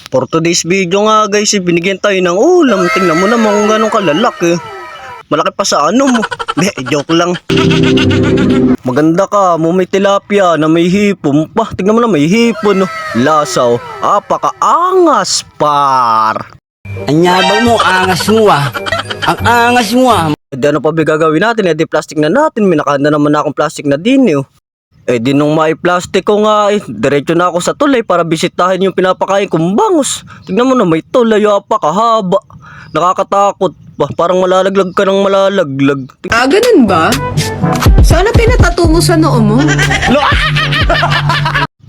For today's video nga guys, binigyan tayo ng ulam. Tingnan mo naman kung gano'ng kalalaki. Malaki pa sa ano mo. Joke lang. Maganda ka, mo may tilapia na may hipon pa. Tingnan mo na may hipon. Lasaw, apakaangas par. Anyabang mo, angas mo ah. Ang angas mo ah. Ano pa ba gagawin natin? Di plastic na natin. May nakahanda naman na akong plastic na din di nung may plastic ko nga diretso na ako sa tulay para bisitahin yung pinapakain kong bangus. Tignan mo na may tulay, apakahaba. Nakakatakot pa, parang malalaglag ka ng malalaglag. Ganun ba? Sana pinatato mo sa noo mo.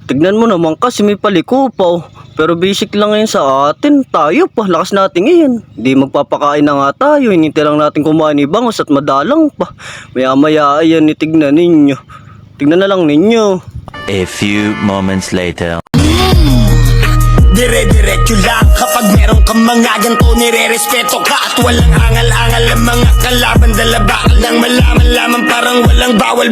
Tignan mo naman kasi may paliko pa Pero basic lang ngayon sa atin. Tayo pa, lakas natin ngayon. Hindi magpapakain na nga tayo. Hinintay lang natin kumain ni bangus at madalang pa. Maya maya ayan, tignan ninyo. Tignan na lang ninyo. A few moments later. Dire-diretso lang kapag meron kang mga ganito, nire-respeto ka at walang angal-angal ang mga kalaban. Dala bakal ng malaman lamang, parang walang bawal.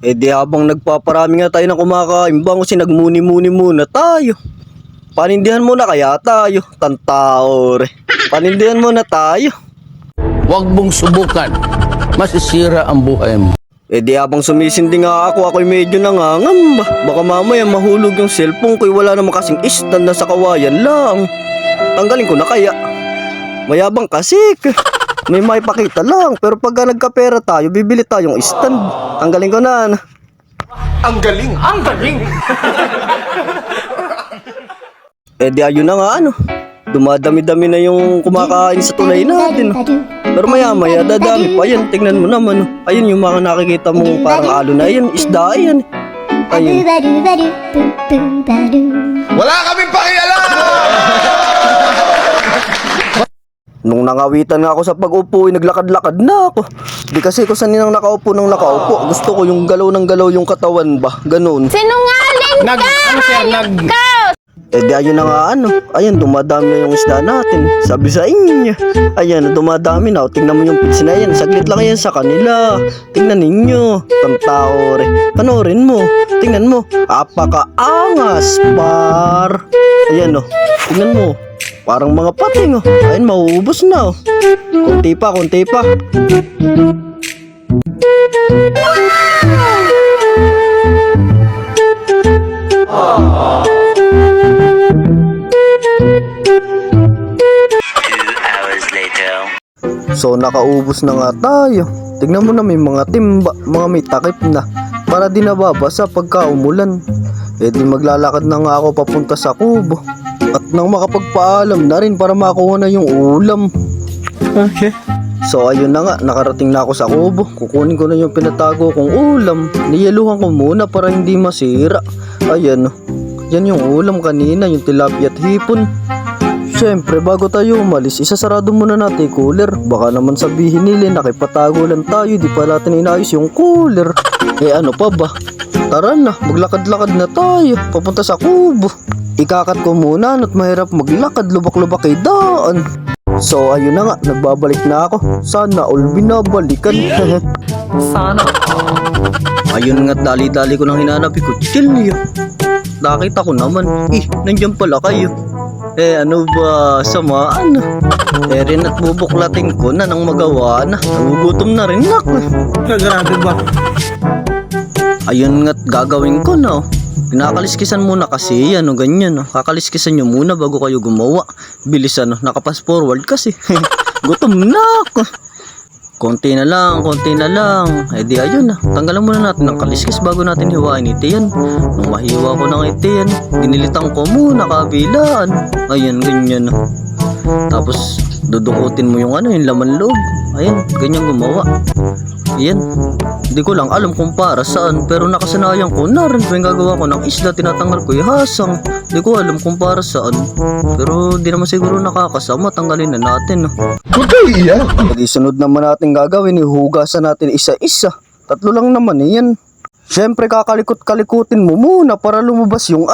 Di habang nagpaparami nga tayo ng kumakain bangus, nagmuni-muni muna tayo. Panindihan muna kaya tayo, tantaore. Panindihan muna tayo. Huwag mong subukan. Masisira ang buhay mo. Di habang sumisindi nga ako'y medyo nangangamba. Baka mamaya mahulog yung cellphone ko'y wala naman kasing stand na sa kawayan lang. Tanggalin ko na kaya. Mayabang kasi. May maipakita lang. Pero pagka nagkapera tayo, bibili tayong stand. Tanggalin ko na. Ang galing! Di ayun na nga dumadami-dami na yung kumakain sa tulay natin. Pero maya-maya dadami pa yan. Tingnan mo naman. Ayun yung mga nakikita mong parang alo na yan. Isda yan. Ayun. Wala kaming pakialam! Nung nangawitan nga ako sa pag-upo, naglakad-lakad na ako. Di kasi ko saninang nakaupo ng nakaupo. Gusto ko yung galaw ng galaw yung katawan ba. Ganun. Sinungaling ka! Di ayun na nga Ayan, dumadami na yung isda natin. Sabi sa inyo. Ayan, dumadami na. Tingnan mo yung pitch na yan. Saglit lang yan sa kanila. Tingnan ninyo. Tantaore. Panoorin mo. Tingnan mo. Apakaangas par. Ayan tingnan mo. Parang mga pating Ayan, mauubos na Kunti pa. So nakaubos na nga tayo. Tignan mo na may mga timba, mga may takip na para di nababasa pagka umulan. Di maglalakad na nga ako papunta sa kubo. At nang makapagpaalam na rin para makuha na yung ulam. Okay. So ayun na nga, nakarating na ako sa kubo. Kukunin ko na yung pinatago kong ulam. Niyeluhan ko muna para hindi masira. Ayan yan yung ulam kanina, yung tilapia at hipon. Siyempre, bago tayo umalis, isasarado muna natin yung cooler. Baka naman sabihin nila, nakipatago lang tayo, di pa natin inayos yung cooler. Ano pa ba? Tara na, maglakad-lakad na tayo, papunta sa kubo. Ikakat ko muna at mahirap maglakad, lubak-lubak kay daan. So, ayun na nga, nagbabalik na ako. Sana all binabalikan. Sana. Ayun nga, dali-dali ko nang hinanap yung kutsilyo. Nakita ko naman, nandiyan pala kayo. Ano ba, samaan rin at bubuklatin ko na nang magawa na. Nagugutom na rin ako. Grabe ba? Ayun nga't gagawin ko Pinakaliskisan muna kasi ganyan Kakaliskisan nyo muna bago kayo gumawa. Bilisan nakapass forward kasi. Gutom na ako. Konti na lang. Di ayun tanggalan muna natin ng kaliskis bago natin hiwain ito yan. Nung mahiwa ko ng ito yan, dinilitan ko muna kabilaan. Ayan, ganyan Tapos dudukutin mo yung yung laman loob. Ayan, ganyan gumawa. Ayan. Hindi ko lang alam kung para saan, pero nakasanayan ko na rin tuwing gagawa ko ng isda, tinatanggal ko yung hasang. Hindi ko alam kung para saan, pero di naman siguro nakakasama. Tanggalin na natin Pag-isunod naman natin gagawin, ihugasan natin isa-isa. 3 lang naman yan. Siyempre kakalikot-kalikutin mo muna para lumabas yung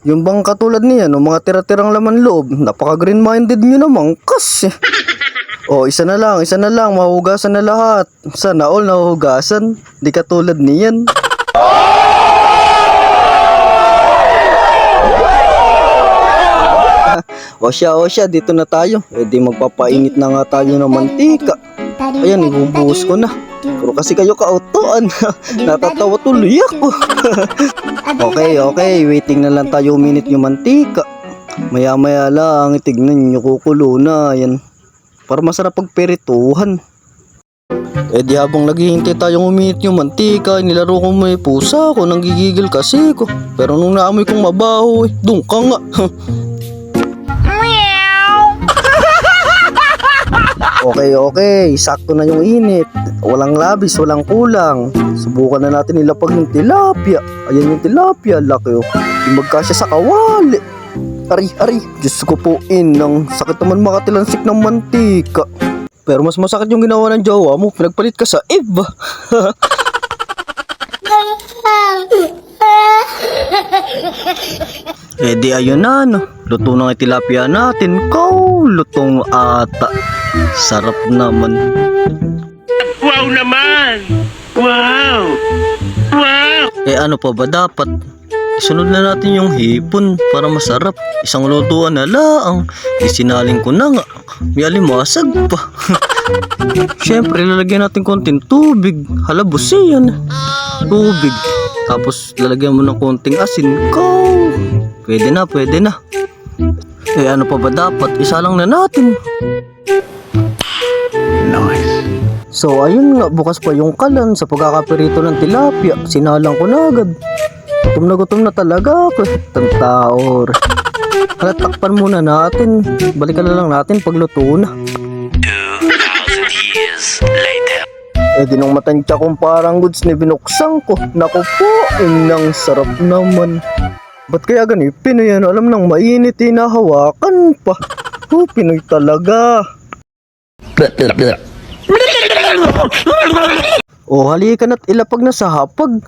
yung bang katulad niya mga tira-tirang laman loob. Napaka green minded nyo naman kasi. Oh, isa na lang, mahugasan na lahat. Sana all nahuhugasan. Di katulad niyan. O siya, dito na tayo. Eh di magpapainit na nga tayo ng mantika. Ayan, ibubuhos ko na. Pero kasi kayo kautuan. Natatawa tuloy ako. Okay, waiting na lang tayo uminit yung mantika. Maya-maya lang, tignan nyo, kukulo na yan. Para masarap pagperituhan. Eh di habang naghihintay tayong uminit yung mantika, nilaro ko may pusa ko, nanggigigil kasi ko. Pero nung naamoy kong mabaho, dun ka nga. Okay, sakto na yung init. Walang labis, walang kulang. Subukan na natin ilapag yung tilapia. Ayan yung tilapia, laki oh. Di magkasya sa kawali. Ari, Diyos ko po inang, sakit naman makatilansik ng mantika. Pero mas masakit yung ginawa ng jowa mo, pinagpalit ka sa iba. Eh di ayun na no, luto na nga yung tilapia natin. Lutong ata. Sarap naman. Wow naman! Wow! Eh ano pa ba dapat? Isunod na natin yung hipon para masarap. Isang lutuan na lang. Isinaling ko na nga. May alimasag pa. Siyempre, lalagyan natin konting tubig. Halabos yan. Tubig. Tapos, lalagyan mo ng konting asin. Pwede na. Eh, ano pa ba dapat? Isa lang na natin. Nice. So, ayun nga. Bukas pa yung kalan sa pagkakapirito ng tilapia. Sinalang ko na agad. Gutom na talaga ako. Tantaor. Takpan muna natin. Balikan na lang natin pag luto na. 2,000 years later. Eh di nung matansya kong parang goods ni binuksan ko. Naku po, inang sarap naman. Ba't kaya ganun? Pinoy yan, alam nang mainit, hinahawakan pa. Pinoy talaga. Halika na't ilapag na sa hapag.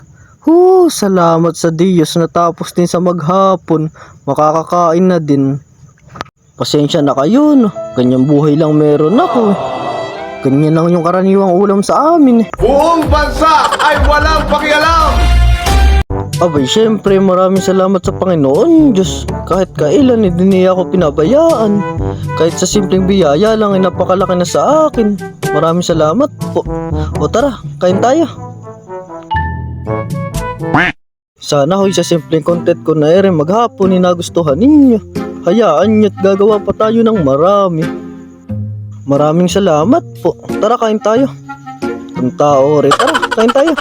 Salamat sa Diyos, natapos din sa maghapon. Makakakain na din. Pasensya na kayo, no? Ganyang buhay lang meron ako. Ganyan lang yung karaniwang ulam sa amin. Buong bansa ay walang pakialam! Abay, syempre, maraming salamat sa Panginoon Diyos. Kahit kailan, hindi niya ako pinabayaan. Kahit sa simpleng biyaya lang, napakalaki na sa akin. Maraming salamat po. O tara, kain tayo. Sana hoy sa simpleng content ko na ere maghapon nagustuhan ninyo. Hayaan nyo't gagawa pa tayo ng marami. Maraming salamat po. Tara kain tayo. Tara kain tayo.